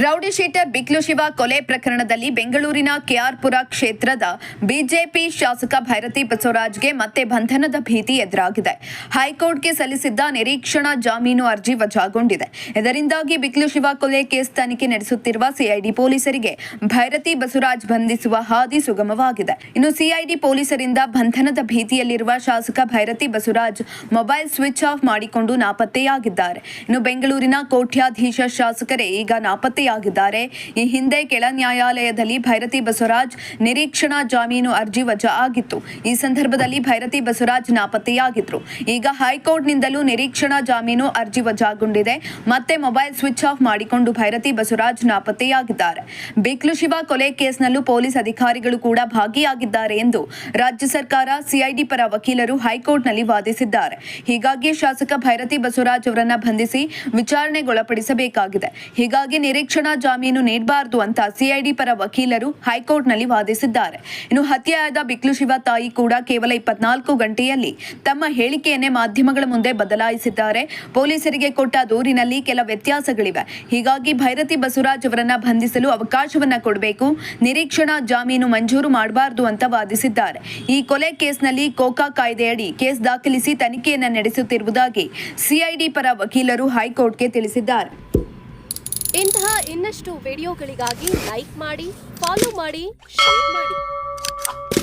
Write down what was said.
Rowdy sheeter ಬಿಕ್ಲು Shiva ಕೊಲೆ ಪ್ರಕರಣದಲ್ಲಿ ಬೆಂಗಳೂರಿನ ಕೆಆರ್ಪುರ ಕ್ಷೇತ್ರದ ಬಿಜೆಪಿ ಶಾಸಕ ಭೈರತಿ ಬಸವರಾಜ್ಗೆ ಮತ್ತೆ ಬಂಧನದ ಭೀತಿ ಎದುರಾಗಿದೆ. ಹೈಕೋರ್ಟ್ಗೆ ಸಲ್ಲಿಸಿದ್ದ ನಿರೀಕ್ಷಣಾ ಜಾಮೀನು ಅರ್ಜಿ ವಜಾಗೊಂಡಿದೆ. ಇದರಿಂದಾಗಿ ಬಿಕ್ಲು ಶಿವ ಕೊಲೆ ಕೇಸ್ ತನಿಖೆ ನಡೆಸುತ್ತಿರುವ ಸಿಐಡಿ ಪೊಲೀಸರಿಗೆ ಭೈರತಿ ಬಸವರಾಜ್ ಬಂಧಿಸುವ ಹಾದಿ ಸುಗಮವಾಗಿದೆ. ಇನ್ನು ಸಿಐಡಿ ಪೊಲೀಸರಿಂದ ಬಂಧನದ ಭೀತಿಯಲ್ಲಿರುವ ಶಾಸಕ Bhairathi Basavaraj mobile switch off ಮಾಡಿಕೊಂಡು ನಾಪತ್ತೆಯಾಗಿದ್ದಾರೆ. ಇನ್ನು ಬೆಂಗಳೂರಿನ ಕೋಟ್ಯಾಧೀಶ ಶಾಸಕರೇ ಈಗ ನಾಪತ್ತೆಯಾಗಿದ್ದಾರೆ. ಈ ಹಿಂದೆ ಕೆಳ ನ್ಯಾಯಾಲಯದಲ್ಲಿ ಭೈರತಿ ಬಸವರಾಜ್ ನಿರೀಕ್ಷಣಾ ಜಾಮೀನು ಅರ್ಜಿ ವಜಾ ಆಗಿತ್ತು. ಈ ಸಂದರ್ಭದಲ್ಲಿ ಭೈರತಿ ಬಸವರಾಜ್ ನಾಪತ್ತೆಯಾಗಿದ್ರು. ಈಗ ಹೈಕೋರ್ಟ್ನಿಂದಲೂ ನಿರೀಕ್ಷಣಾ ಜಾಮೀನು ಅರ್ಜಿ ವಜಾಗೊಂಡಿದೆ. ಮತ್ತೆ ಮೊಬೈಲ್ ಸ್ವಿಚ್ ಆಫ್ ಮಾಡಿಕೊಂಡು ಭೈರತಿ ಬಸವರಾಜ್ ನಾಪತ್ತೆಯಾಗಿದ್ದಾರೆ. ಬಿಕ್ಲು ಶಿವ ಕೊಲೆ ಕೇಸ್ನಲ್ಲೂ ಪೊಲೀಸ್ ಅಧಿಕಾರಿಗಳು ಕೂಡ ಭಾಗಿಯಾಗಿದ್ದಾರೆ ಎಂದು ರಾಜ್ಯ ಸರ್ಕಾರ, ಸಿಐಡಿ ಪರ ವಕೀಲರು ಹೈಕೋರ್ಟ್ನಲ್ಲಿ ವಾದಿಸಿದ್ದಾರೆ. ಹೀಗಾಗಿ ಶಾಸಕ ಭೈರತಿ ಬಸವರಾಜ್ ಅವರನ್ನ ಬಂಧಿಸಿ ವಿಚಾರಣೆಗೊಳಪಡಿಸಬೇಕಾಗಿದೆ. ಹೀಗಾಗಿ ನಿರೀಕ್ಷಣಾ ಜಾಮೀನು ನೀಡಬಾರದು ಅಂತ ಸಿಐಡಿ ಪರ ವಕೀಲರು ಹೈಕೋರ್ಟ್ನಲ್ಲಿ ವಾದಿಸಿದ್ದಾರೆ. ಇನ್ನು ಹತ್ಯೆಯಾದ ಬಿಕ್ಲು ಶಿವ ತಾಯಿ ಕೂಡ ಕೇವಲ 24 ಗಂಟೆಯಲ್ಲಿ ತಮ್ಮ ಹೇಳಿಕೆಯನ್ನೇ ಮಾಧ್ಯಮಗಳ ಮುಂದೆ ಬದಲಾಯಿಸಿದ್ದಾರೆ. ಪೊಲೀಸರಿಗೆ ಕೊಟ್ಟ ದೂರಿನಲ್ಲಿ ಕೆಲ ವ್ಯತ್ಯಾಸಗಳಿವೆ. ಹೀಗಾಗಿ ಭೈರತಿ ಬಸವರಾಜ್ ಅವರನ್ನ ಬಂಧಿಸಲು ಅವಕಾಶವನ್ನ ಕೊಡಬೇಕು, ನಿರೀಕ್ಷಣಾ ಜಾಮೀನು ಮಂಜೂರು ಮಾಡಬಾರದು ಅಂತ ವಾದಿಸಿದ್ದಾರೆ. ಈ ಕೊಲೆ ಕೇಸ್ನಲ್ಲಿ ಕೋಕಾ ಕಾಯ್ದೆಯಡಿ ಕೇಸ್ ದಾಖಲಿಸಿ ತನಿಖೆಯನ್ನ ನಡೆಸುತ್ತಿರುವುದಾಗಿ ಸಿಐಡಿ ಪರ ವಕೀಲರು ಹೈಕೋರ್ಟ್ಗೆ ತಿಳಿಸಿದ್ದಾರೆ. ಇಂತಹ ಇನ್ನಷ್ಟು ವಿಡಿಯೋಗಳಿಗಾಗಿ ಲೈಕ್ ಮಾಡಿ, ಫಾಲೋ ಮಾಡಿ, ಶೇರ್ ಮಾಡಿ.